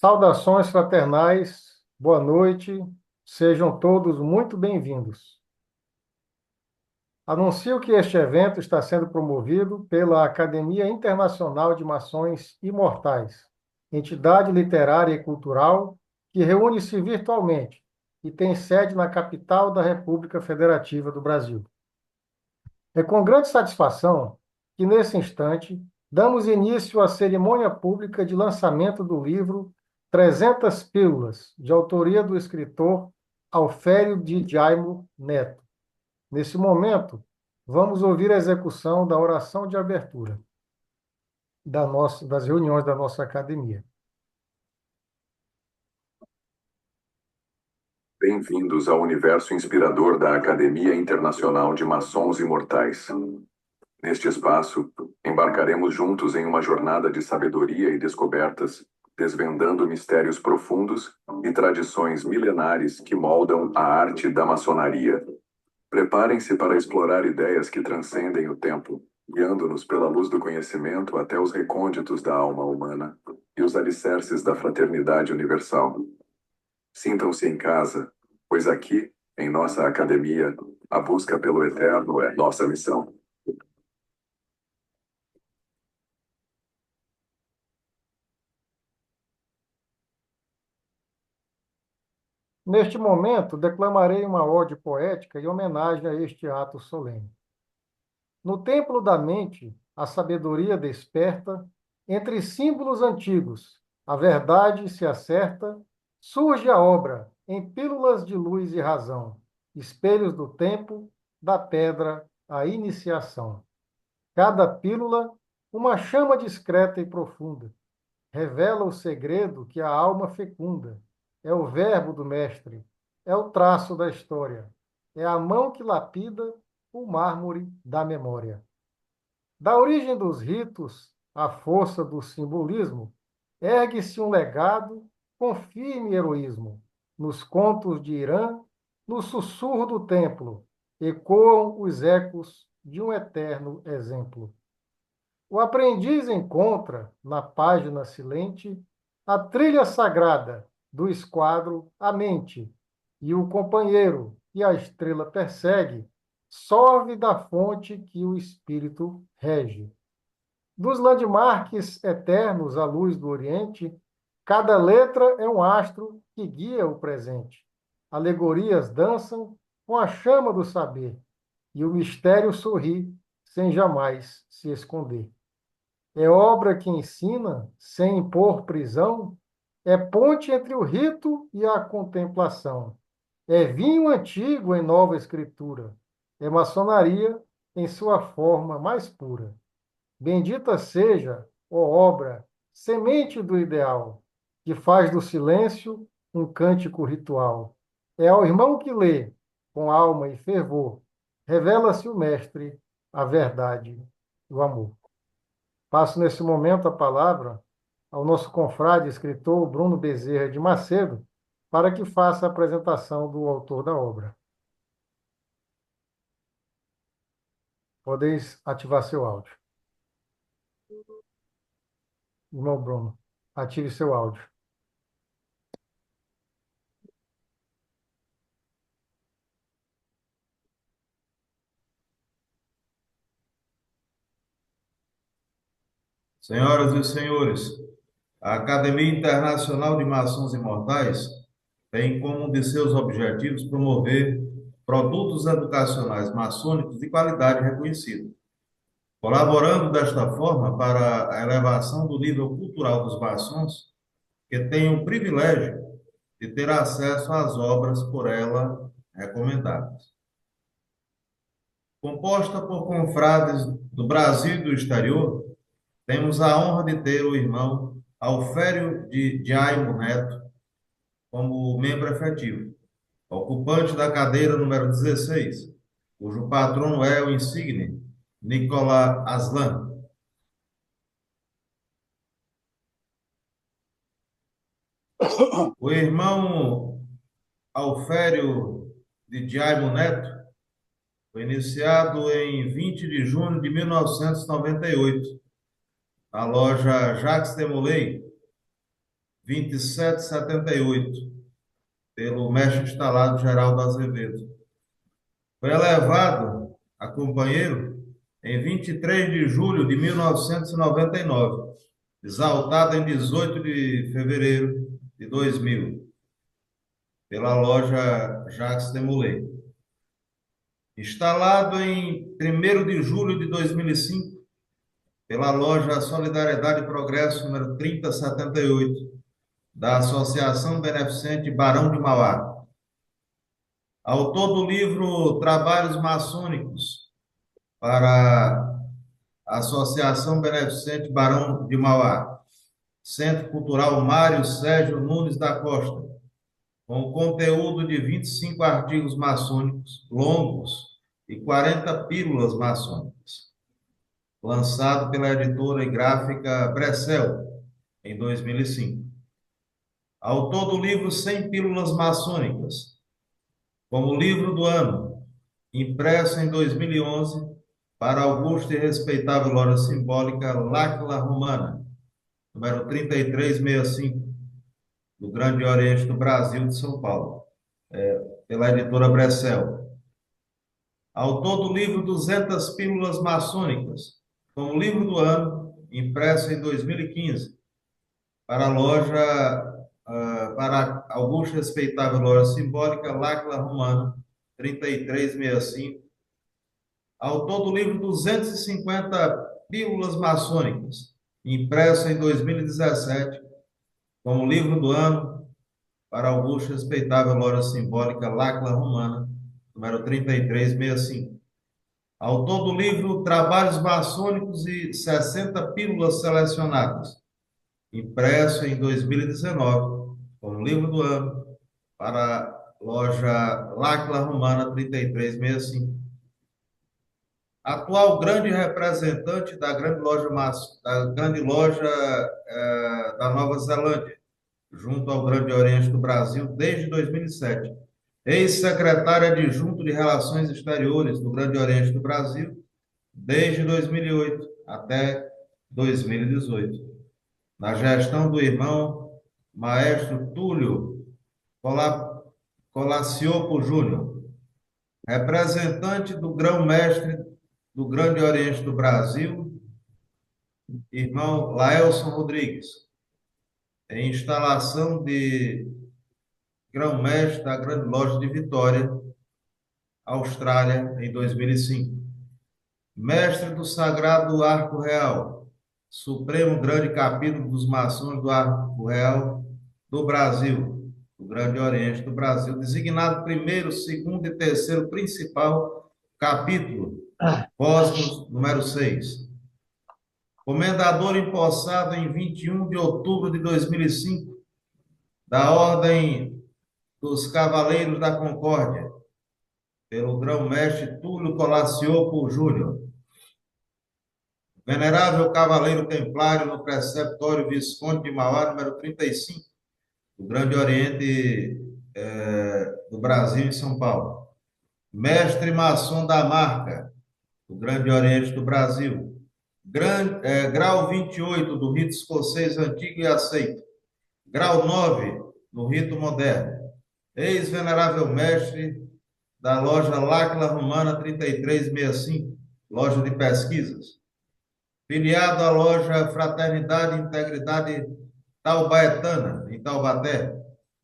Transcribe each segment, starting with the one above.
Saudações fraternais, boa noite, sejam todos muito bem-vindos. Anuncio que este evento está sendo promovido pela Academia Internacional de Maçons Imortais, entidade literária e cultural que reúne-se virtualmente e tem sede na capital da República Federativa do Brasil. É com grande satisfação que, nesse instante, damos início à cerimônia pública de lançamento do livro 300 Pílulas, de autoria do escritor Alfério de Jaimo Neto. Nesse momento, vamos ouvir a execução da oração de abertura das reuniões da nossa academia. Bem-vindos ao universo inspirador da Academia Internacional de Maçons Imortais. Neste espaço, embarcaremos juntos em uma jornada de sabedoria e descobertas, desvendando mistérios profundos e tradições milenares que moldam a arte da maçonaria. Preparem-se para explorar ideias que transcendem o tempo, guiando-nos pela luz do conhecimento até os recônditos da alma humana e os alicerces da fraternidade universal. Sintam-se em casa, pois aqui, em nossa academia, a busca pelo eterno é nossa missão. Neste momento, declamarei uma ode poética em homenagem a este ato solene. No templo da mente, a sabedoria desperta, entre símbolos antigos, a verdade se acerta, surge a obra, em pílulas de luz e razão, espelhos do tempo, da pedra, a iniciação. Cada pílula, uma chama discreta e profunda, revela o segredo que a alma fecunda. É o verbo do mestre, é o traço da história, é a mão que lapida o mármore da memória. Da origem dos ritos, à força do simbolismo, ergue-se um legado com firme heroísmo. Nos contos de Irã, no sussurro do templo, ecoam os ecos de um eterno exemplo. O aprendiz encontra, na página silente, a trilha sagrada do esquadro à mente, e o companheiro que a estrela persegue sorve da fonte que o espírito rege. Dos landmarks eternos à luz do Oriente, cada letra é um astro que guia o presente. Alegorias dançam com a chama do saber, e o mistério sorri sem jamais se esconder. É obra que ensina, sem impor prisão, é ponte entre o rito e a contemplação. É vinho antigo em nova escritura, é maçonaria em sua forma mais pura. Bendita seja, ó obra, semente do ideal, que faz do silêncio um cântico ritual. É ao irmão que lê, com alma e fervor, revela-se o mestre, a verdade, o amor. Passo nesse momento a palavra ao nosso confrade e escritor Bruno Bezerra de Macedo, para que faça a apresentação do autor da obra. Podeis ativar seu áudio. Irmão Bruno, ative seu áudio. Senhoras e senhores, a Academia Internacional de Maçons Imortais tem como um de seus objetivos promover produtos educacionais maçônicos de qualidade reconhecida, colaborando desta forma para a elevação do nível cultural dos maçons, que têm o privilégio de ter acesso às obras por ela recomendadas. Composta por confrades do Brasil e do exterior, temos a honra de ter o irmão Alfério de Jaimo Neto como membro efetivo, ocupante da cadeira número 16, cujo patrono é o insigne Nicolas Aslan. O irmão Alfério de Jaimo Neto foi iniciado em 20 de junho de 1998, na loja Jacques de Molay, 2778, pelo mestre instalado Geraldo Azevedo. Foi elevado a companheiro em 23 de julho de 1999, exaltado em 18 de fevereiro de 2000, pela loja Jacques Demolay. Instalado em 1º de julho de 2005, pela loja Solidariedade e Progresso, número 3078, da Associação Beneficente Barão de Mauá. Autor do livro Trabalhos Maçônicos para a Associação Beneficente Barão de Mauá, Centro Cultural Mário Sérgio Nunes da Costa, com conteúdo de 25 artigos maçônicos longos e 40 pílulas maçônicas, lançado pela editora e gráfica Bressel, em 2005. Autor do livro 100 Pílulas Maçônicas, como livro do ano, impresso em 2011 para a augusta e respeitável loja simbólica L'Aquila Romana, número 3365, do Grande Oriente do Brasil, de São Paulo, pela editora Bressel. Autor do livro 200 Pílulas Maçônicas, como livro do ano, impresso em 2015, para a loja, para a augusta e respeitável loja simbólica L'Aquila Romana, 3365. Autor do livro 250 Pílulas Maçônicas, impresso em 2017, como livro do ano, para a augusta e respeitável loja simbólica L'Aquila Romana, número 3365. Autor do livro Trabalhos Maçônicos e 60 Pílulas Selecionadas, impresso em 2019, como livro do ano, para a loja L'Aquila Romana 3365. Atual grande representante da grande loja da Nova Zelândia, junto ao Grande Oriente do Brasil, desde 2007. Ex-secretária adjunto de Relações Exteriores do Grande Oriente do Brasil, desde 2008 até 2018. Na gestão do irmão maestro Túlio Colaciopo Júnior, representante do grão-mestre do Grande Oriente do Brasil, irmão Laelson Rodrigues, em instalação de grão-mestre da Grande Loja de Vitória, Austrália, em 2005. Mestre do Sagrado Arco Real, Supremo Grande Capítulo dos Maçons do Arco Real do Brasil, do Grande Oriente do Brasil, designado primeiro, segundo e terceiro principal capítulo, Cosmos, número 6. Comendador empossado em 21 de outubro de 2005, da Ordem dos Cavaleiros da Concórdia, pelo grão-mestre Túlio Colaciopo Júnior. Venerável Cavaleiro Templário no Preceptório Visconde de Mauá, número 35, do Grande Oriente do Brasil, em São Paulo. Mestre maçom da Marca, do Grande Oriente do Brasil. Grau 28 do rito escocês antigo e aceito. Grau 9 no rito moderno. Ex-venerável mestre da loja L'Aquila Romana 3365, loja de pesquisas. Filiado à loja Fraternidade e Integridade Taubaetana, em Taubaté.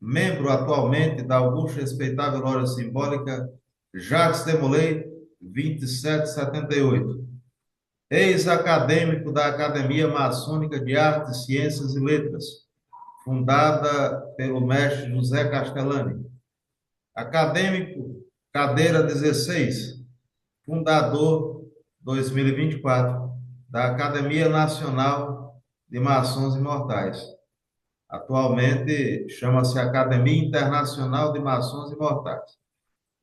Membro atualmente da augusta e respeitável loja simbólica Jacques Demolay 2778. Ex-acadêmico da Academia Maçônica de Artes, Ciências e Letras, fundada pelo mestre José Castellani. Acadêmico, cadeira 16, fundador 2024, da Academia Nacional de Maçons Imortais. Atualmente chama-se Academia Internacional de Maçons Imortais.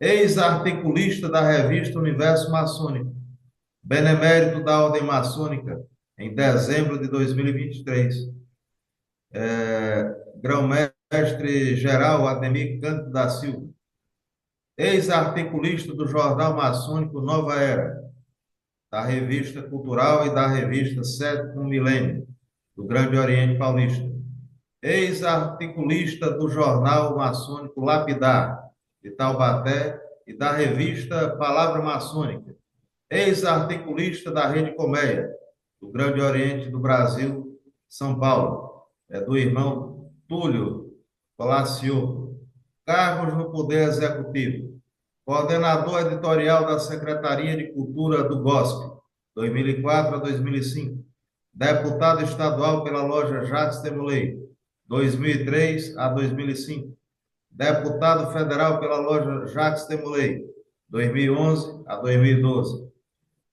Ex-articulista da revista Universo Maçônico, benemérito da Ordem Maçônica, em dezembro de 2023. Grão-mestre geral Ademir Cândido da Silva. Ex-articulista do jornal maçônico Nova Era, da revista Cultural e da revista Sétimo Milênio, do Grande Oriente Paulista. ex-articulista do jornal maçônico Lapidar, de Taubaté, e da revista Palavra Maçônica, ex-articulista da Rede Colmeia, do Grande Oriente do Brasil, São Paulo, do irmão Túlio Palacio, cargos no Poder Executivo, coordenador editorial da Secretaria de Cultura do GOSP, 2004 a 2005, deputado estadual pela loja Jacques Demolay, 2003 a 2005, deputado federal pela loja Jacques Demolay, 2011 a 2012.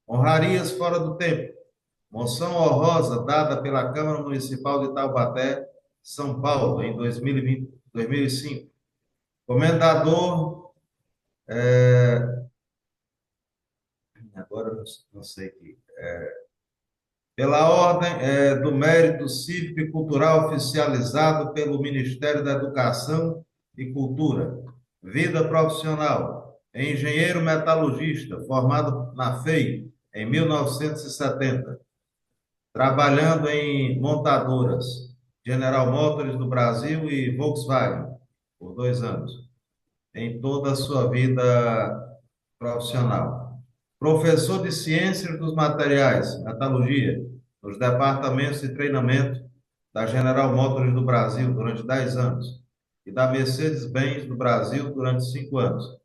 Honrarias fora do tempo. Moção honrosa dada pela Câmara Municipal de Taubaté, São Paulo, em 2020, 2005. Comendador, agora não sei aqui, pela Ordem do Mérito Cívico e Cultural oficializado pelo Ministério da Educação e Cultura. Vida profissional, engenheiro metalurgista, formado na FEI em 1970, trabalhando em montadoras General Motors do Brasil e Volkswagen por 2 anos, em toda a sua vida profissional. Professor de Ciências dos Materiais, Metalurgia, nos departamentos de treinamento da General Motors do Brasil durante 10 anos e da Mercedes-Benz do Brasil durante 5 anos.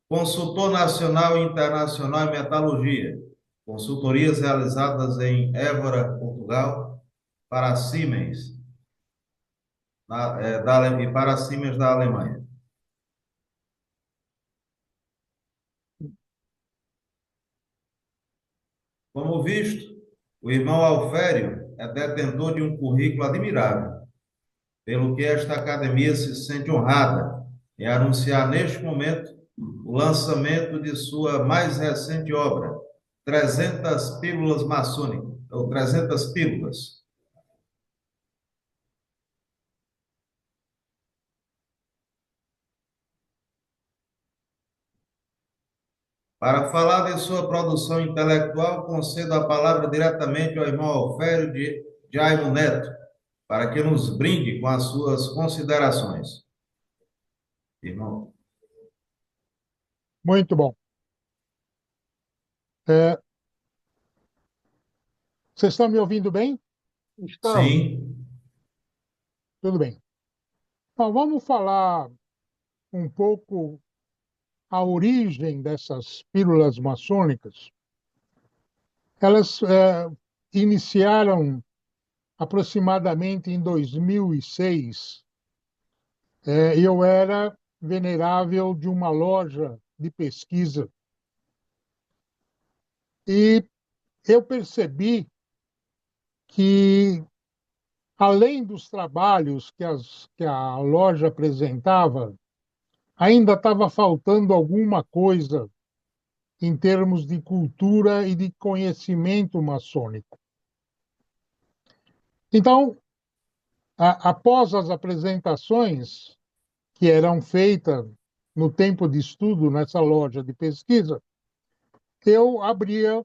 Consultor nacional e internacional em metalurgia, consultorias realizadas em Évora, Portugal, para a Siemens, e para a Siemens da Alemanha. Como visto, o irmão Alfério é detentor de um currículo admirável, pelo que esta academia se sente honrada em anunciar neste momento o lançamento de sua mais recente obra, 300 Pílulas Maçônicas, ou 300 Pílulas. Para falar de sua produção intelectual, concedo a palavra diretamente ao irmão Alfério de Jaimo Neto, para que nos brinde com as suas considerações. Irmão. Muito bom. Vocês estão me ouvindo bem? Estamos. Sim. Tudo bem. Então, vamos falar um pouco a origem dessas pílulas maçônicas. Elas iniciaram aproximadamente em 2006. Eu era venerável de uma loja de pesquisa e eu percebi que, além dos trabalhos que a loja apresentava, ainda estava faltando alguma coisa em termos de cultura e de conhecimento maçônico. Então, após as apresentações que eram feitas no tempo de estudo nessa loja de pesquisa, eu abria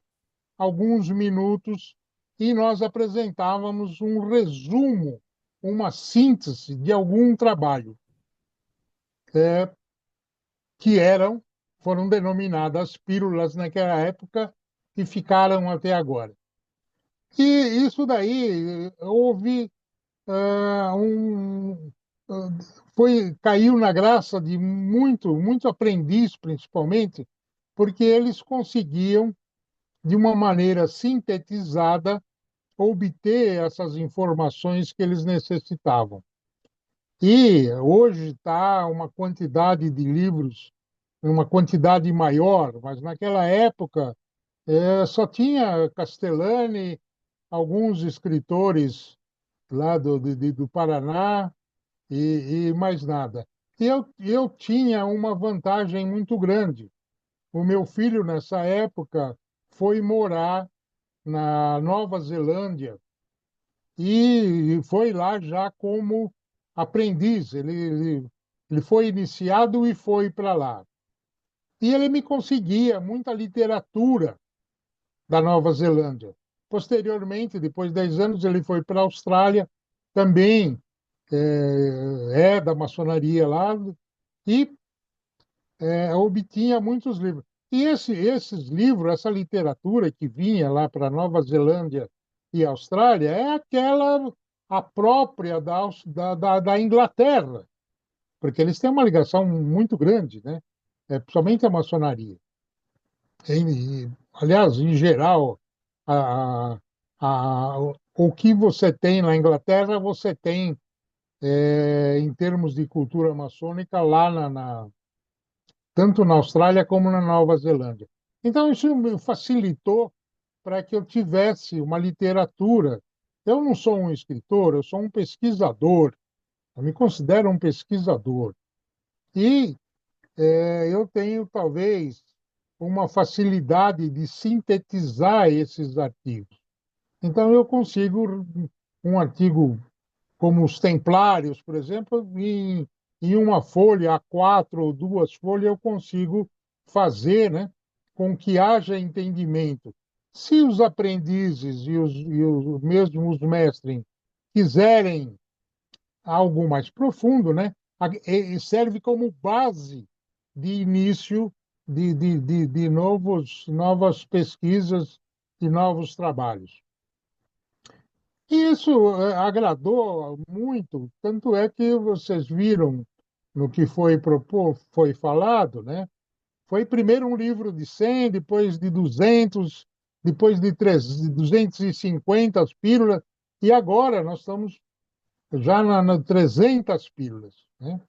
alguns minutos e nós apresentávamos um resumo, uma síntese de algum trabalho que foram denominadas pílulas naquela época e ficaram até agora. E isso daí houve caiu na graça de muito aprendiz, principalmente, porque eles conseguiam, de uma maneira sintetizada, obter essas informações que eles necessitavam. E hoje está uma quantidade de livros, uma quantidade maior, mas naquela época só tinha Castellani, alguns escritores lá do Paraná e mais nada. E eu tinha uma vantagem muito grande. O meu filho, nessa época, foi morar na Nova Zelândia e foi lá já como aprendiz. Ele foi iniciado e foi para lá. E ele me conseguia muita literatura da Nova Zelândia. Posteriormente, depois de 10 anos, ele foi para a Austrália, também é da maçonaria lá, e obtinha muitos livros. E esses livros, essa literatura que vinha lá para Nova Zelândia e Austrália, é aquela a própria da Inglaterra, porque eles têm uma ligação muito grande, né? Principalmente a maçonaria. Aliás, em geral, a, o que você tem na Inglaterra, você tem, em termos de cultura maçônica, lá tanto na Austrália como na Nova Zelândia. Então, isso me facilitou para que eu tivesse uma literatura. Eu não sou um escritor, eu sou um pesquisador. Eu me considero um pesquisador. E eu tenho, talvez, uma facilidade de sintetizar esses artigos. Então, eu consigo um artigo como os Templários, por exemplo, em uma folha, A4 ou duas folhas, eu consigo fazer, né, com que haja entendimento. Se os aprendizes e os mesmos mestres quiserem algo mais profundo, né, serve como base de início de novas pesquisas e novos trabalhos. E isso agradou muito, tanto é que vocês viram no que foi falado, né? Foi primeiro um livro de 100, depois de 200, depois de 250 pílulas, e agora nós estamos já na 300 pílulas, né?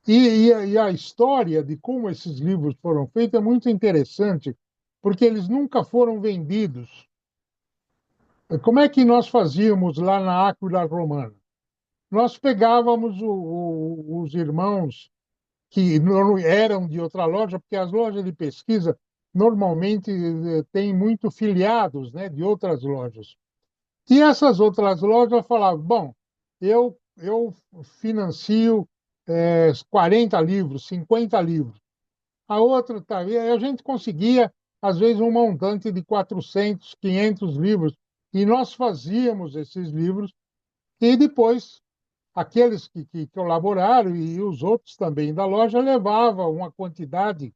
E a história de como esses livros foram feitos é muito interessante, porque eles nunca foram vendidos. Como é que nós fazíamos lá na Áquila Romana? Nós pegávamos os irmãos que não eram de outra loja, porque as lojas de pesquisa normalmente têm muito filiados, né, de outras lojas. E essas outras lojas falavam, bom, eu financio 40 livros, 50 livros. A outra, tá, e a gente conseguia, às vezes, um montante de 400, 500 livros, e nós fazíamos esses livros, e depois aqueles que colaboraram e os outros também da loja levavam uma quantidade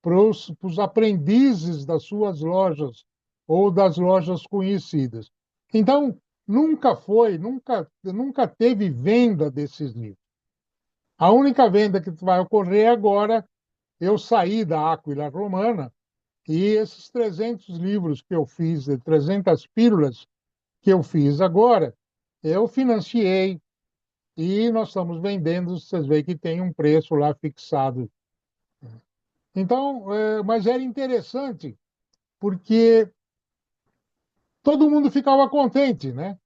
para os aprendizes das suas lojas ou das lojas conhecidas. Então, nunca teve venda desses livros. A única venda que vai ocorrer agora, eu saí da Áquila Romana e esses 300 livros que eu fiz, 300 pílulas que eu fiz agora, eu financiei e nós estamos vendendo, vocês veem que tem um preço lá fixado. Então, mas era interessante, porque todo mundo ficava contente, né?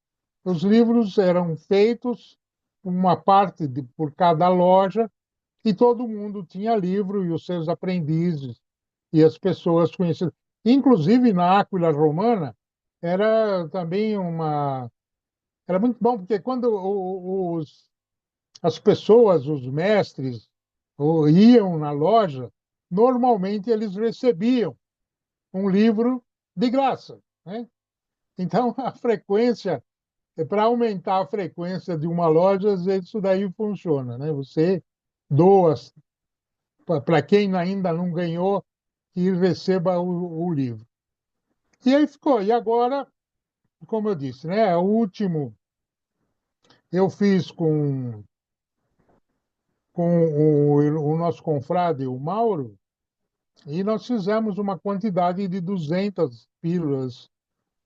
Os livros eram feitos, uma parte por cada loja, e todo mundo tinha livro, e os seus aprendizes, e as pessoas conhecidas. Inclusive, na Áquila Romana, era também uma. Era muito bom, porque quando as pessoas, os mestres, iam na loja, normalmente eles recebiam um livro de graça, né? Então, a frequência, para aumentar a frequência de uma loja, às vezes isso daí funciona, né? Você doa para quem ainda não ganhou e receba o livro. E aí ficou. E agora, como eu disse, né? O último eu fiz com o nosso confrade, o Mauro, e nós fizemos uma quantidade de 200 pílulas,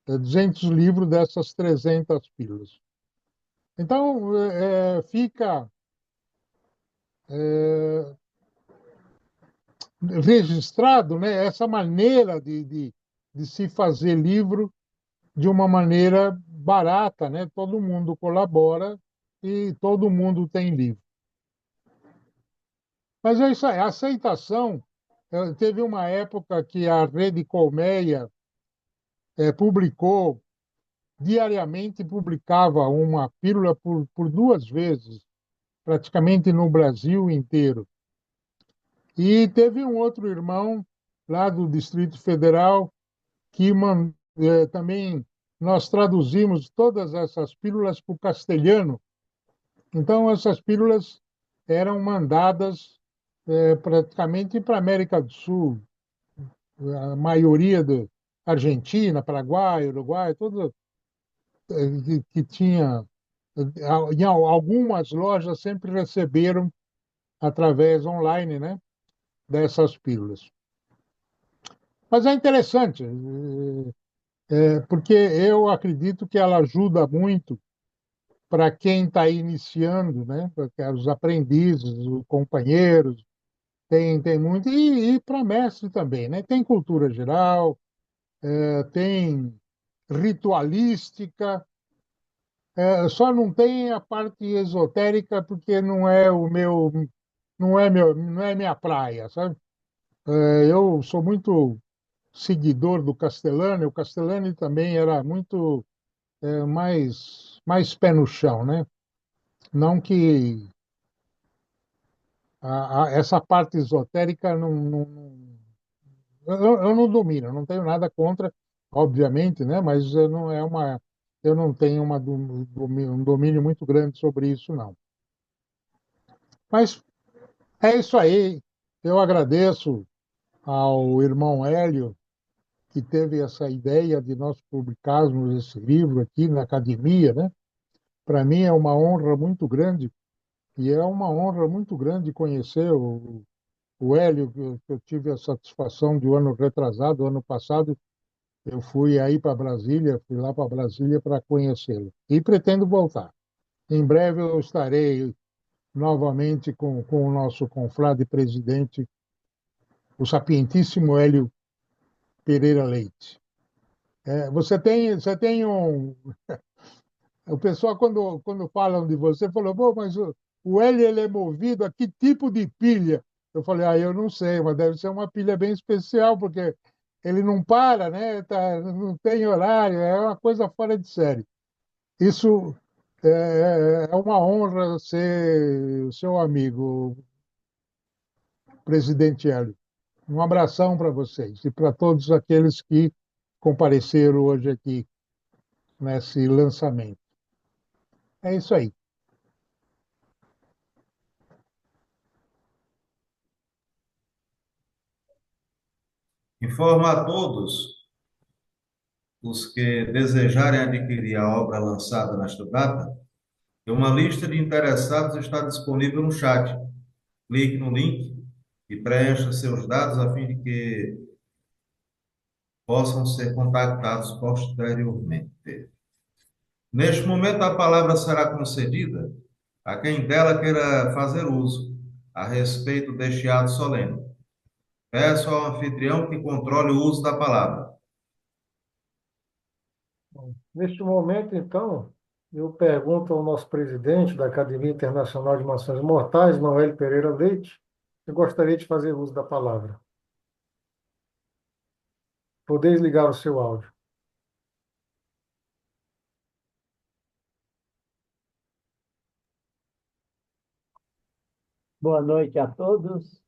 200 livros dessas 300 pílulas. Então, fica é, registrado, né, essa maneira de se fazer livro de uma maneira barata, né? Todo mundo colabora e todo mundo tem livro. Mas é isso aí, a aceitação. Teve uma época que a Rede Colmeia publicou, diariamente publicava uma pílula por duas vezes, praticamente no Brasil inteiro. E teve um outro irmão lá do Distrito Federal que também nós traduzimos todas essas pílulas para o castelhano Então, essas pílulas eram mandadas praticamente para a América do Sul, a maioria do Argentina, Paraguai, Uruguai, tudo que tinha, em algumas lojas sempre receberam através online, né, dessas pílulas. Mas é interessante, porque eu acredito que ela ajuda muito para quem está iniciando, né, para os aprendizes, os companheiros, tem muito, e para mestre também, né? Tem cultura geral, tem ritualística, só não tem a parte esotérica porque não é minha praia, sabe? Eu sou muito seguidor do Castellani, o Castellani também era muito mais pé no chão, né? Não que essa parte esotérica eu não domino, eu não tenho nada contra, obviamente, né? Mas eu não tenho um domínio muito grande sobre isso, não. Mas é isso aí. Eu agradeço ao irmão Hélio que teve essa ideia de nós publicarmos esse livro aqui na academia, né? Para mim é uma honra muito grande e é uma honra muito grande conhecer o Hélio, que eu tive a satisfação de um ano retrasado, ano passado, eu fui aí para Brasília, fui lá para Brasília para conhecê-lo. E pretendo voltar. Em breve eu estarei novamente com o nosso confrade presidente, o sapientíssimo Hélio Pereira Leite. Você tem um. O pessoal, quando falam de você, falou: pô, mas o Hélio ele é movido a que tipo de pilha? Eu falei: eu não sei, mas deve ser uma pilha bem especial, porque ele não para, né? Não tem horário, é uma coisa fora de série. Isso é uma honra ser seu amigo, presidente Hélio. Um abração para vocês e para todos aqueles que compareceram hoje aqui nesse lançamento. É isso aí. Informo a todos os que desejarem adquirir a obra lançada nesta data, que uma lista de interessados está disponível no chat. Clique no link e preencha seus dados a fim de que possam ser contactados posteriormente. Neste momento, a palavra será concedida a quem dela queira fazer uso a respeito deste ato solene. Peço ao anfitrião que controle o uso da palavra. Neste momento, então, eu pergunto ao nosso presidente da Academia Internacional de Mações Mortais, Noel Pereira Leite, eu gostaria de fazer uso da palavra. Podeis ligar o seu áudio. Boa noite a todos.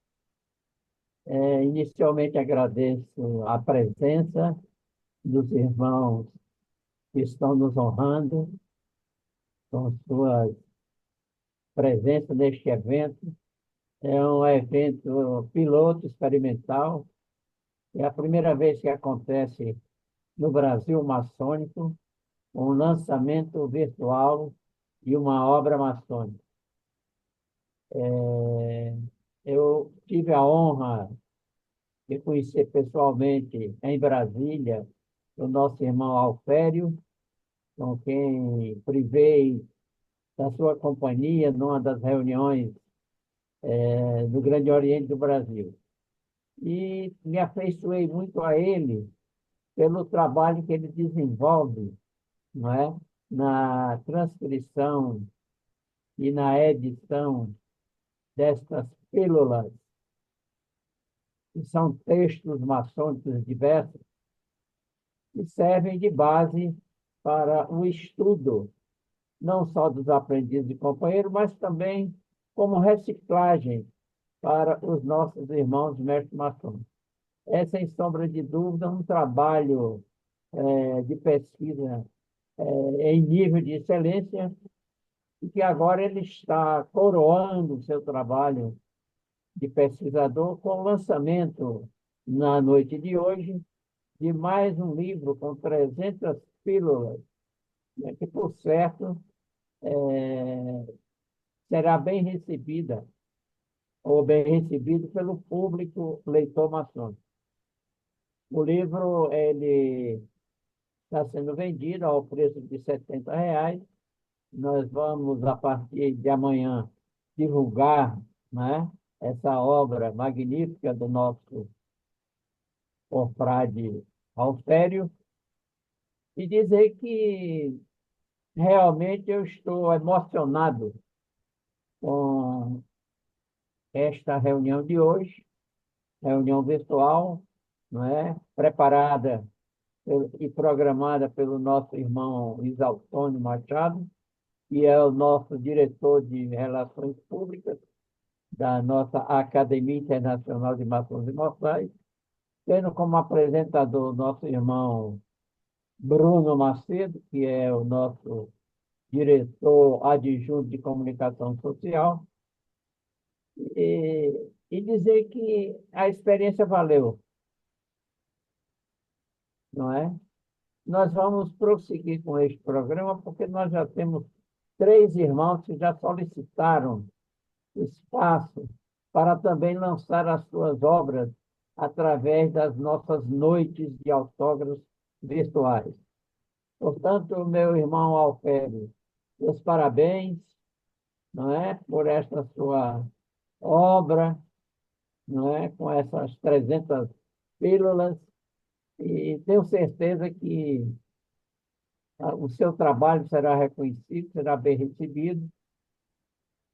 Inicialmente agradeço a presença dos irmãos que estão nos honrando com sua presença neste evento. É um evento piloto experimental. É a primeira vez que acontece no Brasil maçônico um lançamento virtual de uma obra maçônica. Eu tive a honra de conhecer pessoalmente em Brasília o nosso irmão Alfério, com quem privei da sua companhia numa das reuniões do Grande Oriente do Brasil. E me afeiçoei muito a ele pelo trabalho que ele desenvolve, não é? Na transcrição e na edição destas pílulas, que são textos maçônicos diversos, que servem de base para o estudo, não só dos aprendizes e companheiros, mas também como reciclagem para os nossos irmãos mestres maçons. É, sem sombra de dúvida, um trabalho de pesquisa em nível de excelência e que agora ele está coroando o seu trabalho de pesquisador com o lançamento, na noite de hoje, de mais um livro com 300 pílulas, né, que, por certo, será bem recebida, ou bem recebido pelo público leitor maçônico. O livro ele está sendo vendido ao preço de R$ 70. Nós vamos, a partir de amanhã, divulgar, né, essa obra magnífica do nosso confrade Alfério e dizer que realmente eu estou emocionado com esta reunião de hoje, reunião virtual, não é? Preparada e programada pelo nosso irmão Isaltônio Machado, que é o nosso diretor de Relações Públicas da nossa Academia Internacional de Maçons e Mortais, tendo como apresentador o nosso irmão Bruno Macedo, que é o nosso diretor adjunto de comunicação social, e dizer que a experiência valeu, não é? Nós vamos prosseguir com este programa, porque nós já temos 3 irmãos que já solicitaram espaço para também lançar as suas obras através das nossas noites de autógrafos virtuais. Portanto, meu irmão Alfredo, meus parabéns, não é, por esta sua obra, não é, com essas 300 pílulas, e tenho certeza que o seu trabalho será reconhecido, será bem recebido,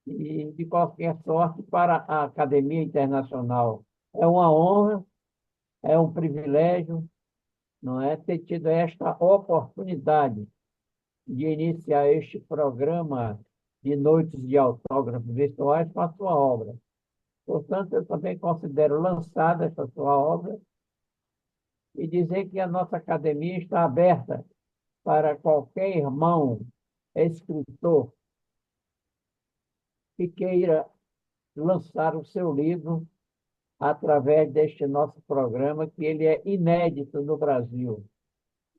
e, de qualquer sorte, para a Academia Internacional. É uma honra, é um privilégio, não é, ter tido esta oportunidade de iniciar este programa de noites de autógrafos virtuais com a sua obra. Portanto, eu também considero lançada essa sua obra e dizer que a nossa academia está aberta para qualquer irmão escritor que queira lançar o seu livro através deste nosso programa, que ele é inédito no Brasil.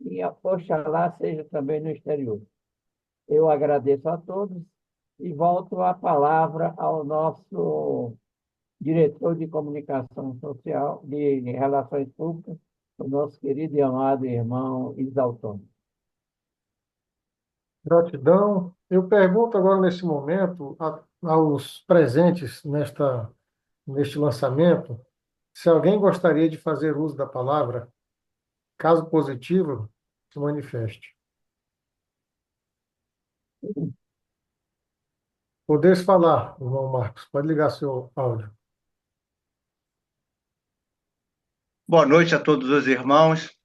E, oxalá, seja também no exterior. Eu agradeço a todos e volto a palavra ao nosso diretor de comunicação social, de relações públicas, o nosso querido e amado irmão Isaltônio. Gratidão. Eu pergunto agora, nesse momento, aos presentes neste lançamento, se alguém gostaria de fazer uso da palavra. Caso positivo, se manifeste. Podeis falar, irmão Marcos. Pode ligar seu áudio. Boa noite a todos os irmãos.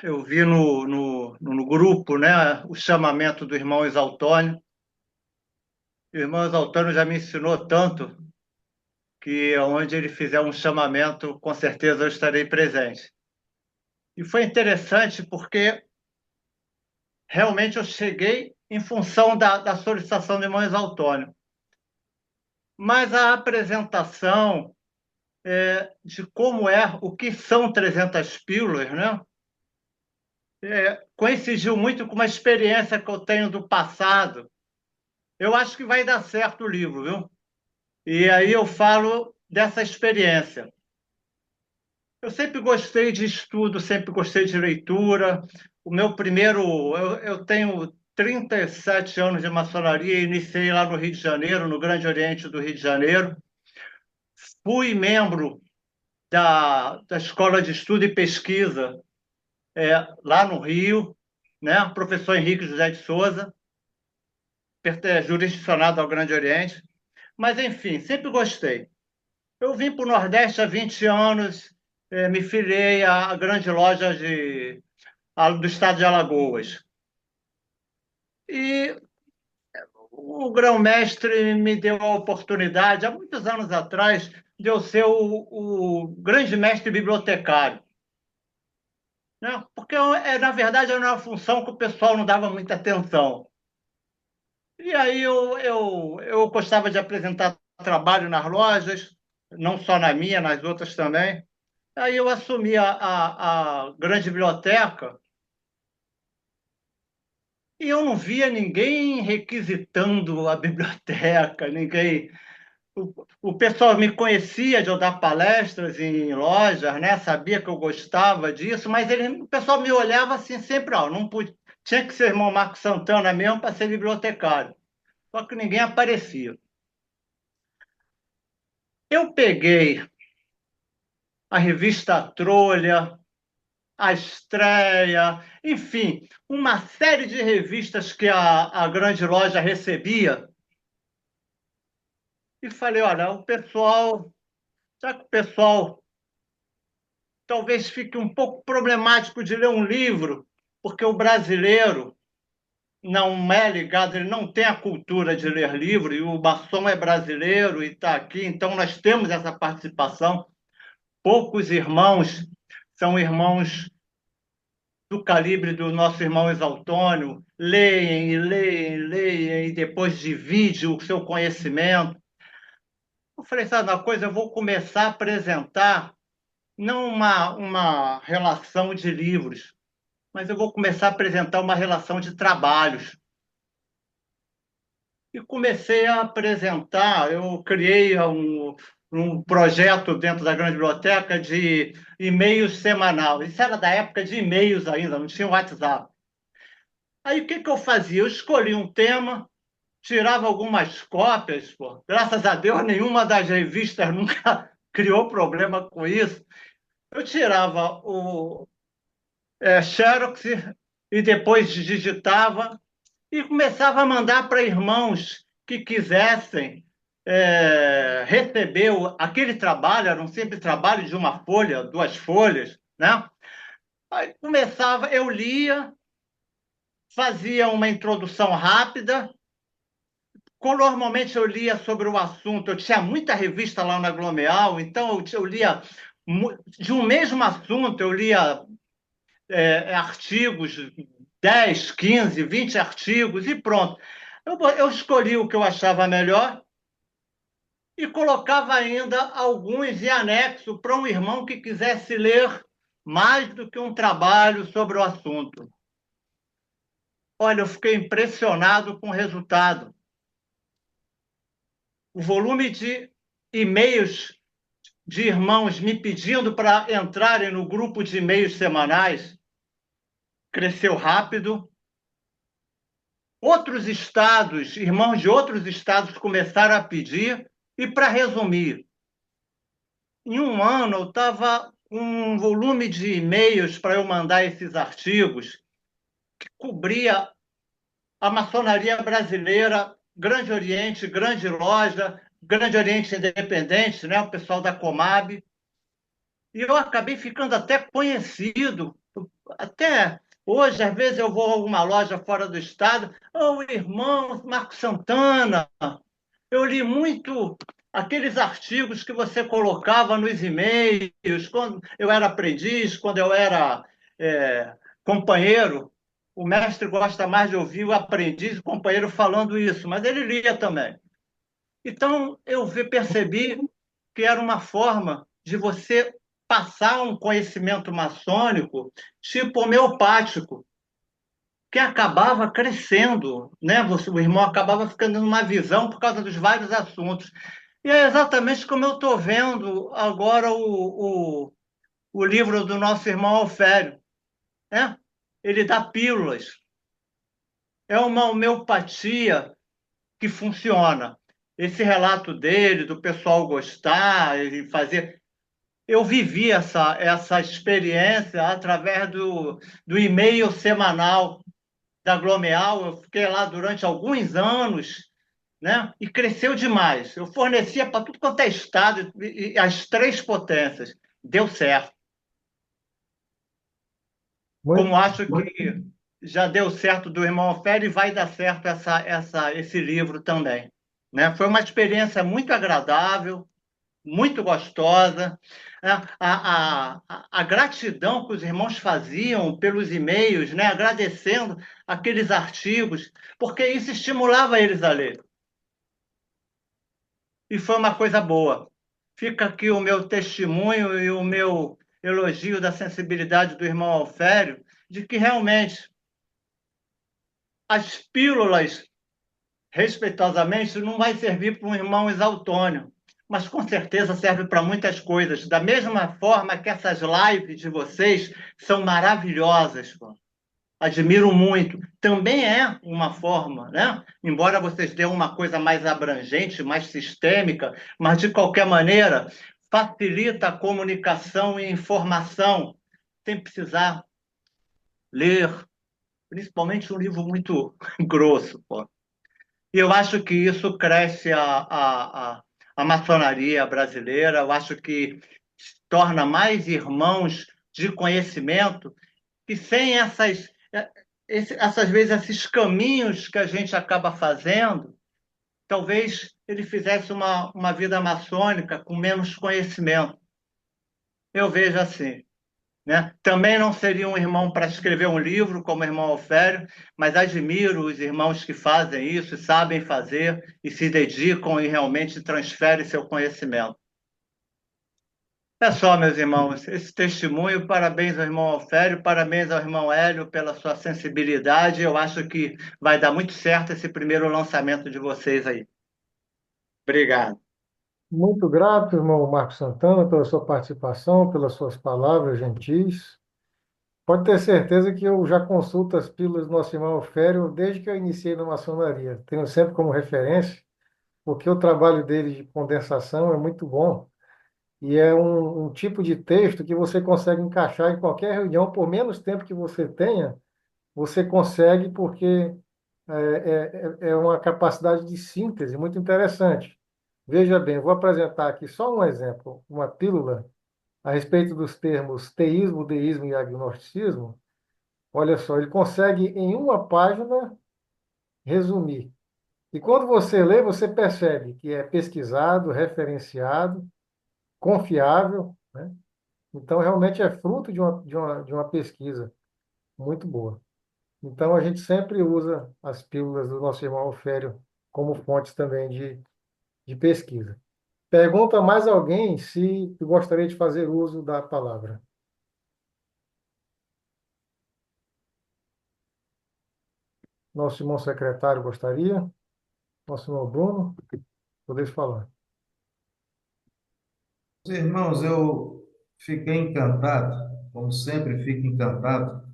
Eu vi no grupo, né, o chamamento do irmão Exaltônio. O irmão Exaltônio já me ensinou tanto que onde ele fizer um chamamento, com certeza eu estarei presente. E foi interessante porque realmente eu cheguei em função da solicitação do irmão Exaltônio. Mas a apresentação de como o que são 300 pílulas, né? Coincidiu muito com uma experiência que eu tenho do passado. Eu acho que vai dar certo o livro, viu? E aí eu falo dessa experiência. Eu sempre gostei de estudo, sempre gostei de leitura. O meu primeiro... Eu tenho 37 anos de maçonaria, iniciei lá no Rio de Janeiro, no Grande Oriente do Rio de Janeiro. Fui membro da Escola de Estudo e Pesquisa lá no Rio, né? Professor Henrique José de Souza, jurisdicionado ao Grande Oriente. Mas, enfim, sempre gostei. Eu vim para o Nordeste há 20 anos, me filiei à grande loja do estado de Alagoas. E o grão-mestre me deu a oportunidade, há muitos anos atrás, de eu ser o grande mestre bibliotecário. Né? Porque, na verdade, era uma função que o pessoal não dava muita atenção. E aí eu gostava de apresentar trabalho nas lojas, não só na minha, nas outras também. Aí eu assumi a grande biblioteca e eu não via ninguém requisitando a biblioteca, ninguém. O pessoal me conhecia de eu dar palestras em lojas, né? Sabia que eu gostava disso, mas o pessoal me olhava assim sempre, ó, não podia, tinha que ser irmão Marco Santana mesmo para ser bibliotecário. Só que ninguém aparecia. Eu peguei a revista Trolha, a Estreia, enfim, uma série de revistas que a grande loja recebia e falei, olha, já que o pessoal talvez fique um pouco problemático de ler um livro, porque o brasileiro não é ligado, ele não tem a cultura de ler livro, e o Basson é brasileiro e está aqui, então nós temos essa participação. Poucos irmãos são irmãos do calibre do nosso irmão Exaltônio, leem e leem, e leem, e depois dividem o seu conhecimento. Eu falei, sabe uma coisa, eu vou começar a apresentar não uma relação de livros, mas eu vou começar a apresentar uma relação de trabalhos. E comecei a apresentar, eu criei um projeto dentro da grande biblioteca de e-mails semanal. Isso era da época de e-mails ainda, não tinha WhatsApp. Aí o que que eu fazia? Eu escolhi um tema, tirava algumas cópias, pô. Graças a Deus, nenhuma das revistas nunca criou problema com isso. Eu tirava o Xerox e depois digitava e começava a mandar para irmãos que quisessem receber aquele trabalho, era um simples trabalho de uma folha, duas folhas, né? Aí começava, eu lia, fazia uma introdução rápida. Normalmente eu lia sobre o assunto, eu tinha muita revista lá na Glomeal, então eu lia de um mesmo assunto, eu lia artigos, 10, 15, 20 artigos e pronto. Eu escolhi o que eu achava melhor e colocava ainda alguns em anexo para um irmão que quisesse ler mais do que um trabalho sobre o assunto. Olha, eu fiquei impressionado com o resultado. O volume de e-mails de irmãos me pedindo para entrarem no grupo de e-mails semanais cresceu rápido. Outros estados, irmãos de outros estados começaram a pedir. E para resumir, em um ano eu estava com um volume de e-mails para eu mandar esses artigos que cobria a maçonaria brasileira, Grande Oriente, Grande Loja, Grande Oriente Independente, né? O pessoal da Comab. E eu acabei ficando até conhecido. Até hoje, às vezes, eu vou a alguma loja fora do estado. Oh, irmão Marco Santana, eu li muito aqueles artigos que você colocava nos e-mails, quando eu era aprendiz, quando eu era companheiro. O mestre gosta mais de ouvir o aprendiz e o companheiro falando isso, mas ele lia também. Então, percebi que era uma forma de você passar um conhecimento maçônico tipo homeopático, que acabava crescendo, né? O irmão acabava ficando numa visão por causa dos vários assuntos. E é exatamente como eu estou vendo agora o livro do nosso irmão Alfério, né? Ele dá pílulas. É uma homeopatia que funciona. Esse relato dele, do pessoal gostar e fazer. Eu vivi essa experiência através do e-mail semanal da Glomeal. Eu fiquei lá durante alguns anos, né? E cresceu demais. Eu fornecia para tudo quanto é estado e as três potências. Deu certo. Muito, Como acho que já deu certo do irmão Ofério e vai dar certo esse livro também. Né? Foi uma experiência muito agradável, muito gostosa. Né? A gratidão que os irmãos faziam pelos e-mails, né? Agradecendo aqueles artigos, porque isso estimulava eles a ler. E foi uma coisa boa. Fica aqui o meu testemunho e o meu elogio da sensibilidade do irmão Alfério, de que realmente as pílulas, respeitosamente, não vai servir para um irmão exaltônio, mas com certeza serve para muitas coisas. Da mesma forma que essas lives de vocês são maravilhosas, pô. Admiro muito. Também é uma forma, né? Embora vocês dêem uma coisa mais abrangente, mais sistêmica, mas de qualquer maneira facilita a comunicação e informação, sem precisar ler, principalmente um livro muito grosso, pô. E eu acho que isso cresce a maçonaria brasileira, eu acho que torna mais irmãos de conhecimento, e sem essas vezes, esses caminhos que a gente acaba fazendo, talvez ele fizesse uma vida maçônica com menos conhecimento. Eu vejo assim. Né? Também não seria um irmão para escrever um livro como o irmão Alfério, mas admiro os irmãos que fazem isso, sabem fazer e se dedicam e realmente transferem seu conhecimento. É só, meus irmãos, esse testemunho. Parabéns ao irmão Alfério, parabéns ao irmão Hélio pela sua sensibilidade. Eu acho que vai dar muito certo esse primeiro lançamento de vocês aí. Obrigado. Muito grato, irmão Marcos Santana, pela sua participação, pelas suas palavras gentis. Pode ter certeza que eu já consulto as pílulas do nosso irmão Alfério desde que eu iniciei na maçonaria. Tenho sempre como referência, porque o trabalho dele de condensação é muito bom. E é um tipo de texto que você consegue encaixar em qualquer reunião, por menos tempo que você tenha, você consegue, porque é uma capacidade de síntese muito interessante. Veja bem, vou apresentar aqui só um exemplo, uma pílula a respeito dos termos teísmo, deísmo e agnosticismo. Olha só, ele consegue em uma página resumir. E quando você lê, você percebe que é pesquisado, referenciado, confiável, né? Então, realmente é fruto de uma pesquisa muito boa. Então, a gente sempre usa as pílulas do nosso irmão Alfério como fontes também de pesquisa. Pergunta mais alguém se gostaria de fazer uso da palavra. Nosso irmão secretário gostaria? Nosso irmão Bruno? Podeis falar. Irmãos, eu fiquei encantado, como sempre fico encantado,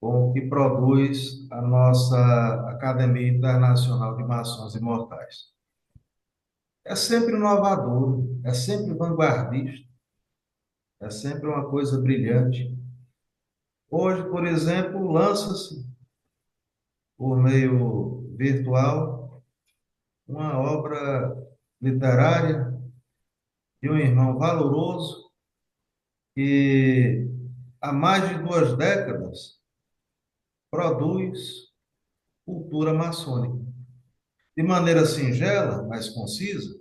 com o que produz a nossa Academia Internacional de Maçons Imortais. É sempre inovador, é sempre vanguardista, é sempre uma coisa brilhante. Hoje, por exemplo, lança-se, por meio virtual, uma obra literária de um irmão valoroso que, há mais de 2 décadas, produz cultura maçônica. De maneira singela, mais concisa,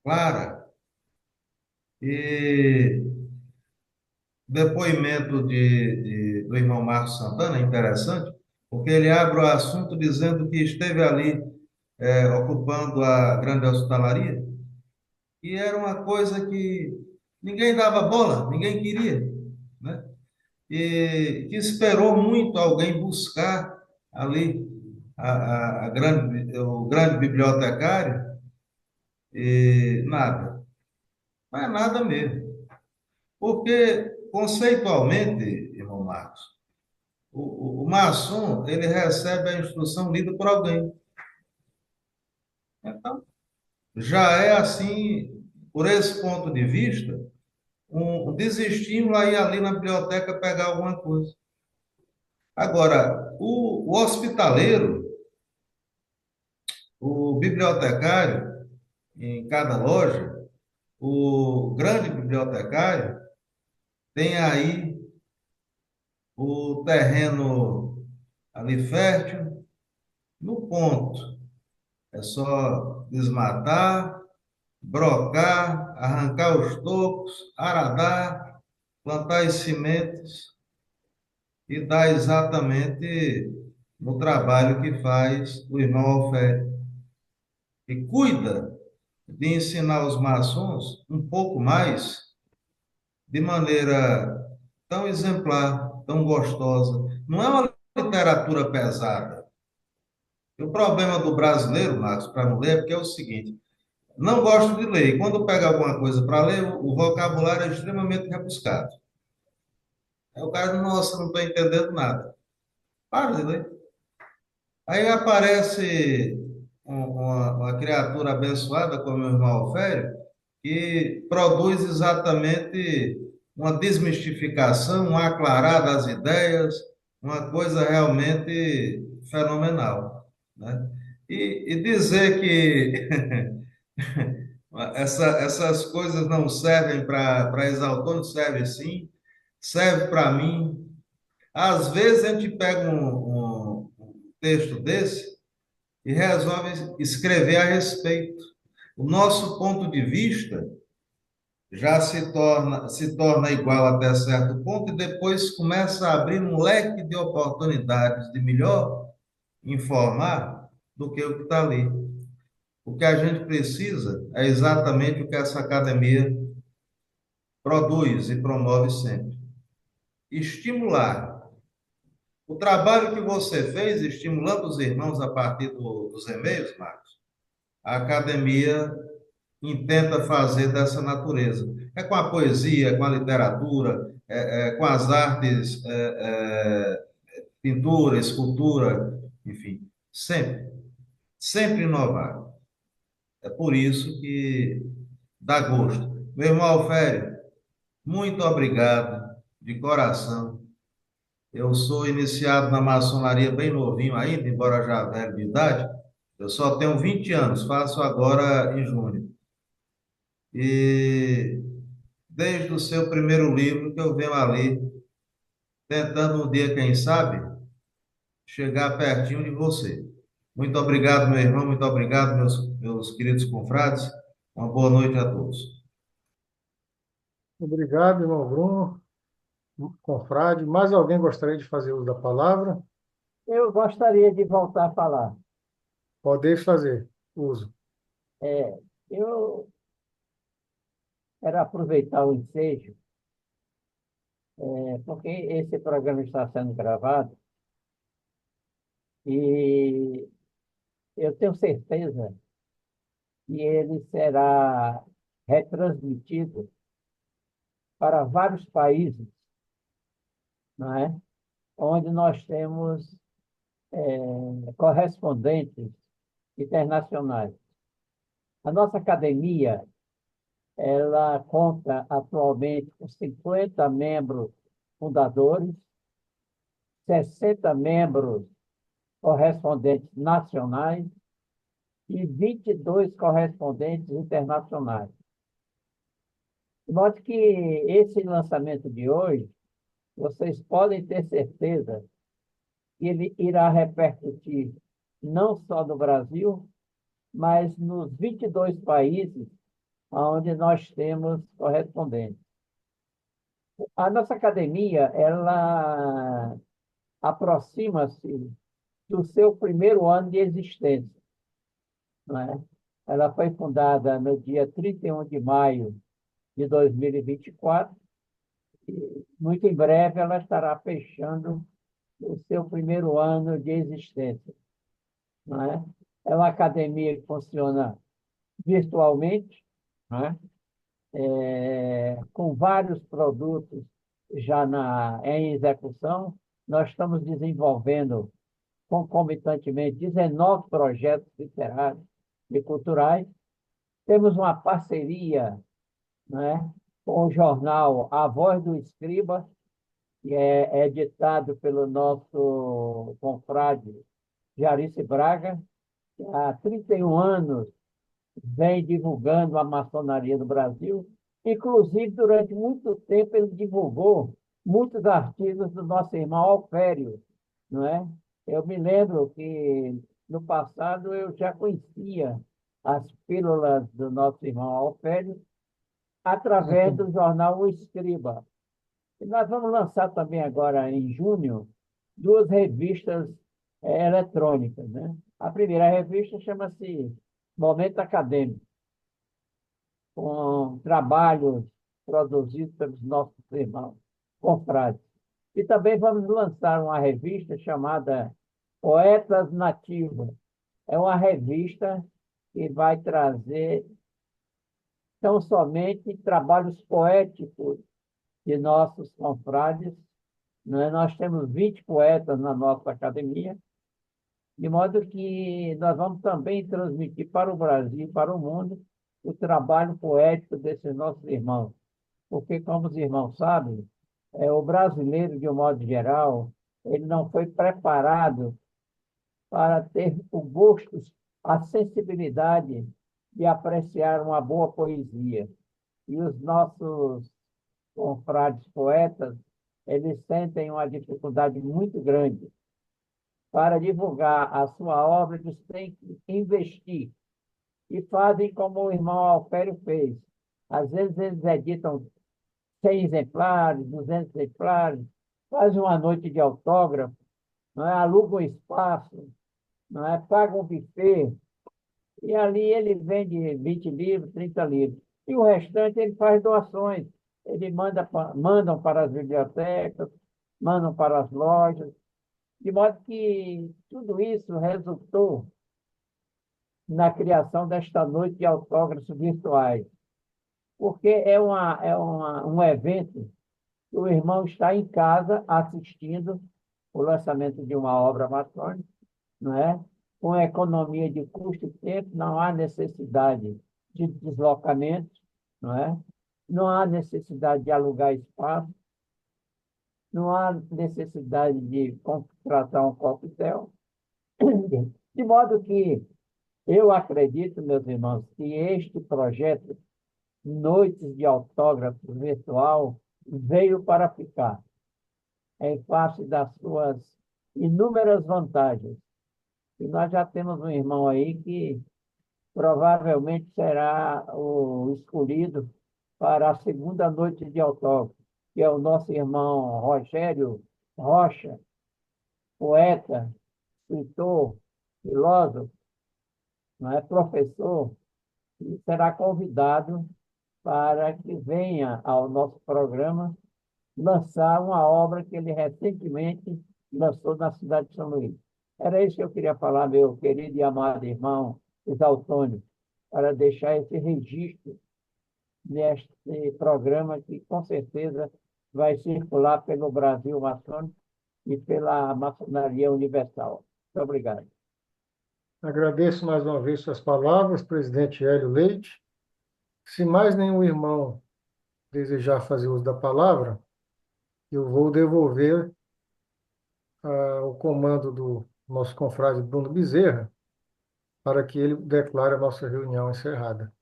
clara, e depoimento do irmão Marcos Santana é interessante, porque ele abre o assunto dizendo que esteve ali ocupando a grande hospitalaria, e era uma coisa que ninguém dava bola, ninguém queria, né? E que esperou muito alguém buscar ali o grande bibliotecário, e nada, não é nada mesmo. Porque, conceitualmente, irmão Marcos, o maçom, ele recebe a instrução lida por alguém. Então, já é assim, por esse ponto de vista, um desestímulo a ir ali na biblioteca pegar alguma coisa. Agora, o hospitaleiro, o bibliotecário, em cada loja, o grande bibliotecário, tem aí o terreno ali fértil, no ponto. É só desmatar, brocar, arrancar os tocos, aradar, plantar as sementes e dar exatamente no trabalho que faz o irmão Alfredo. E cuida de ensinar os maçons um pouco mais, de maneira tão exemplar, tão gostosa. Não é uma literatura pesada. E o problema do brasileiro, Marcos, para não ler, é porque é o seguinte: não gosto de ler. E quando pega alguma coisa para ler, o vocabulário é extremamente rebuscado. Aí o cara, nossa, não estou entendendo nada. Para de ler. Aí aparece uma criatura abençoada, como o irmão Alfério, que produz exatamente uma desmistificação, um aclarar das ideias, uma coisa realmente fenomenal, né? E dizer que essas coisas não servem para exaltar, não serve sim, serve para mim. Às vezes a gente pega um texto desse e resolve escrever a respeito. O nosso ponto de vista já se torna igual até certo ponto e depois começa a abrir um leque de oportunidades de melhor informar do que o que está ali. O que a gente precisa é exatamente o que essa academia produz e promove sempre. Estimular. O trabalho que você fez, estimulando os irmãos a partir dos e-mails, Marcos, a academia intenta fazer dessa natureza. É com a poesia, com a literatura, com as artes, pintura, escultura, enfim, sempre, sempre inovar. É por isso que dá gosto. Meu irmão Alfério, muito obrigado, de coração. Eu sou iniciado na maçonaria bem novinho ainda, embora já velho de idade. Eu só tenho 20 anos, faço agora em junho. E desde o seu primeiro livro que eu venho ali, tentando um dia, quem sabe, chegar pertinho de você. Muito obrigado, meu irmão, muito obrigado, meus queridos confrades. Uma boa noite a todos. Obrigado, irmão Bruno, confrade. Mais alguém gostaria de fazer uso da palavra? Eu gostaria de voltar a falar. Podeis fazer uso. É, eu quero aproveitar o ensejo, porque esse programa está sendo gravado e eu tenho certeza que ele será retransmitido para vários países, não é? Onde nós temos correspondentes internacionais. A nossa academia, ela conta atualmente com 50 membros fundadores, 60 membros correspondentes nacionais e 22 correspondentes internacionais. De modo que esse lançamento de hoje, vocês podem ter certeza que ele irá repercutir não só no Brasil, mas nos 22 países onde nós temos correspondentes. A nossa academia, ela aproxima-se do seu primeiro ano de existência, não é? Ela foi fundada no dia 31 de maio de 2024 e muito em breve ela estará fechando o seu primeiro ano de existência, não é? É uma academia que funciona virtualmente, não é? Com vários produtos já em execução. Nós estamos desenvolvendo concomitantemente 19 projetos literários e culturais. Temos uma parceria, né, com o jornal A Voz do Escriba, que é editado pelo nosso confrade Jarice Braga, que há 31 anos vem divulgando a maçonaria no Brasil. Inclusive, durante muito tempo, ele divulgou muitos artigos do nosso irmão Alfério, não é? Eu me lembro que, no passado, eu já conhecia as pílulas do nosso irmão Alfredo através do jornal O Escriba. E nós vamos lançar também agora, em junho, duas revistas eletrônicas, né? A primeira revista chama-se Momento Acadêmico, com trabalhos produzidos pelos nossos irmãos confrades. E também vamos lançar uma revista chamada Poetas Nativos. É uma revista que vai trazer tão somente trabalhos poéticos de nossos confrades. Né? Nós temos 20 poetas na nossa academia, de modo que nós vamos também transmitir para o Brasil e para o mundo o trabalho poético desses nossos irmãos. Porque, como os irmãos sabem, o brasileiro, de um modo geral, ele não foi preparado para ter o gosto, a sensibilidade de apreciar uma boa poesia. E os nossos confrades poetas, eles sentem uma dificuldade muito grande. Para divulgar a sua obra, eles têm que investir. E fazem como o irmão Alfério fez. Às vezes eles editam 100 exemplares, 200 exemplares, fazem uma noite de autógrafo, não é? Alugam um espaço, não é? Pagam um buffet, e ali ele vende 20 livros, 30 livros. E o restante ele faz doações. Ele mandam para as bibliotecas, mandam para as lojas, de modo que tudo isso resultou na criação desta noite de autógrafos virtuais, porque um evento que o irmão está em casa assistindo o lançamento de uma obra maçônica, não é? Com economia de custo e tempo, não há necessidade de deslocamento, não é? Não há necessidade de alugar espaço, não há necessidade de contratar um coquetel, de modo que eu acredito, meus irmãos, que este projeto, Noites de Autógrafo Virtual, veio para ficar, em face das suas inúmeras vantagens. E nós já temos um irmão aí que provavelmente será o escolhido para a segunda noite de autógrafo, que é o nosso irmão Rogério Rocha, poeta, escritor, filósofo, não é, professor, e será convidado para que venha ao nosso programa lançar uma obra que ele recentemente lançou na cidade de São Luís. Era isso que eu queria falar, meu querido e amado irmão Isaltônio, para deixar esse registro neste programa que, com certeza, vai circular pelo Brasil maçônico e pela maçonaria universal. Muito obrigado. Agradeço mais uma vez suas palavras, presidente Hélio Leite. Se mais nenhum irmão desejar fazer uso da palavra, eu vou devolver o comando do nosso confrade Bruno Bezerra para que ele declare a nossa reunião encerrada.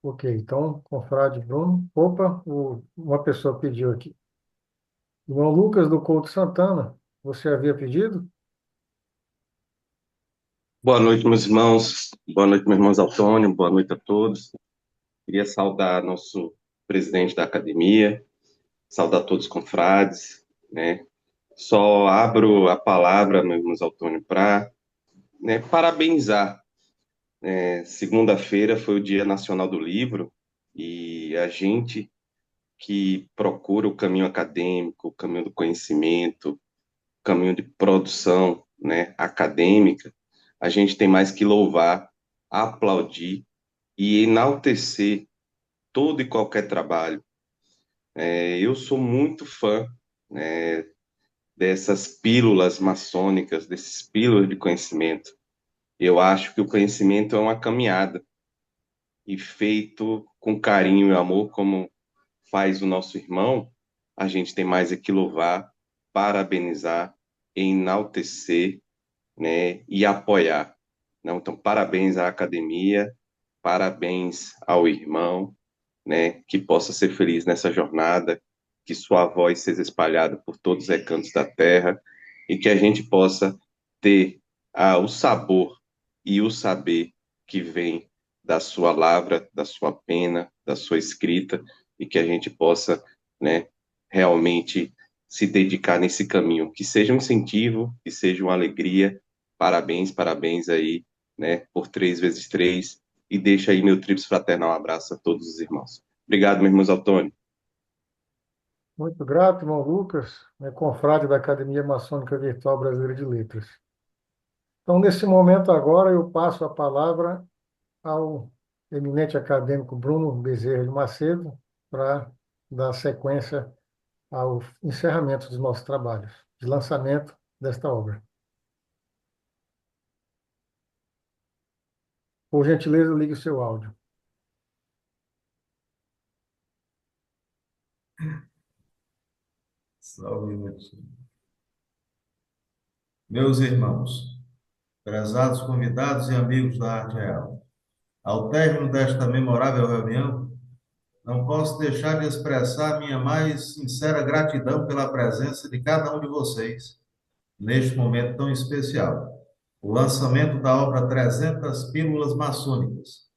Ok, então, confrade Bruno. Opa, uma pessoa pediu aqui. Irmão Lucas do Couto Santana, você havia pedido? Boa noite, meus irmãos. Boa noite, meus irmãos Antônio. Boa noite a todos. Queria saudar nosso presidente da academia, saudar todos os confrades, né? Só abro a palavra, meus irmãos Antônio, para parabenizar. Segunda-feira foi o Dia Nacional do Livro e a gente que procura o caminho acadêmico, o caminho do conhecimento, o caminho de produção, né, acadêmica, a gente tem mais que louvar, aplaudir e enaltecer todo e qualquer trabalho. Eu sou muito fã, né, dessas pílulas maçônicas, desses pílulas de conhecimento. Eu acho que o conhecimento é uma caminhada e feito com carinho e amor, como faz o nosso irmão, a gente tem mais é que louvar, parabenizar, enaltecer, né, e apoiar. Não, então, parabéns à academia, parabéns ao irmão, né, que possa ser feliz nessa jornada, que sua voz seja espalhada por todos os recantos da terra e que a gente possa ter o sabor e o saber que vem da sua lavra, da sua pena, da sua escrita, e que a gente possa, né, realmente se dedicar nesse caminho, que seja um incentivo, que seja uma alegria. Parabéns, parabéns aí, né, por 3x3, e deixa aí meu tríplice fraternal abraço a todos os irmãos. Obrigado, meu irmão Antônio. Muito grato, irmão Lucas, confrade da Academia Maçônica Virtual Brasileira de Letras. Então, nesse momento agora, eu passo a palavra ao eminente acadêmico Bruno Bezerra de Macedo para dar sequência ao encerramento dos nossos trabalhos, de lançamento desta obra. Por gentileza, ligue o seu áudio. Só um minutinho. Meus irmãos, prezados convidados e amigos da Arte Real, ao término desta memorável reunião, não posso deixar de expressar minha mais sincera gratidão pela presença de cada um de vocês neste momento tão especial, o lançamento da obra 300 Pílulas Maçônicas.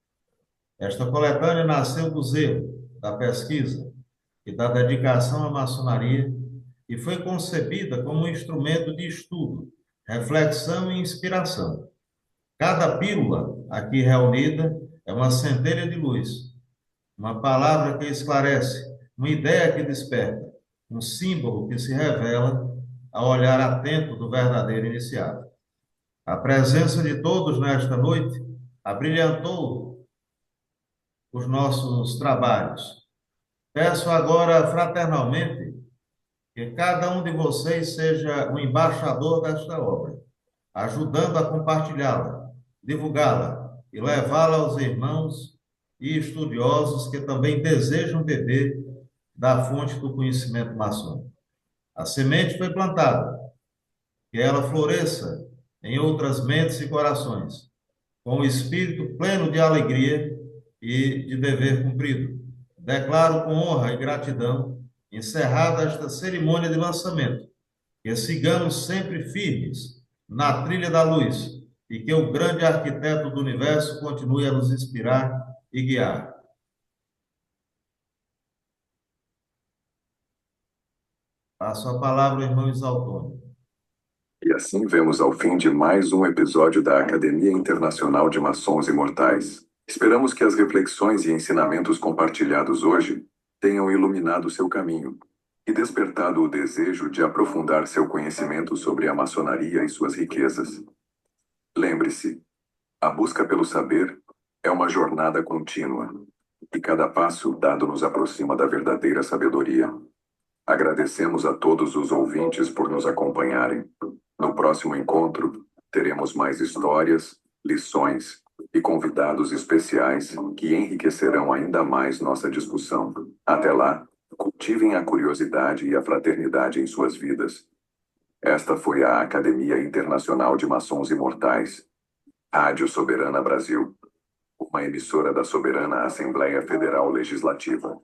Esta coletânea nasceu do zelo, da pesquisa e da dedicação à maçonaria e foi concebida como um instrumento de estudo, reflexão e inspiração. Cada pílula aqui reunida é uma centelha de luz, uma palavra que esclarece, uma ideia que desperta, um símbolo que se revela ao olhar atento do verdadeiro iniciado. A presença de todos nesta noite abrilhantou os nossos trabalhos. Peço agora fraternalmente que cada um de vocês seja o embaixador desta obra, ajudando a compartilhá-la, divulgá-la e levá-la aos irmãos e estudiosos que também desejam beber da fonte do conhecimento maçônico. A semente foi plantada, que ela floresça em outras mentes e corações, com o espírito pleno de alegria e de dever cumprido. Declaro com honra e gratidão, encerrada esta cerimônia de lançamento, que sigamos sempre firmes na trilha da luz e que o grande arquiteto do universo continue a nos inspirar e guiar. Passo a palavra ao irmão Isaltônio. E assim vemos ao fim de mais um episódio da Academia Internacional de Maçons Imortais. Esperamos que as reflexões e ensinamentos compartilhados hoje tenham iluminado seu caminho e despertado o desejo de aprofundar seu conhecimento sobre a maçonaria e suas riquezas. Lembre-se, a busca pelo saber é uma jornada contínua, e cada passo dado nos aproxima da verdadeira sabedoria. Agradecemos a todos os ouvintes por nos acompanharem. No próximo encontro, teremos mais histórias, lições e convidados especiais que enriquecerão ainda mais nossa discussão. Até lá, cultivem a curiosidade e a fraternidade em suas vidas. Esta foi a Academia Internacional de Maçons Imortais, Rádio Soberana Brasil, uma emissora da Soberana Assembleia Federal Legislativa.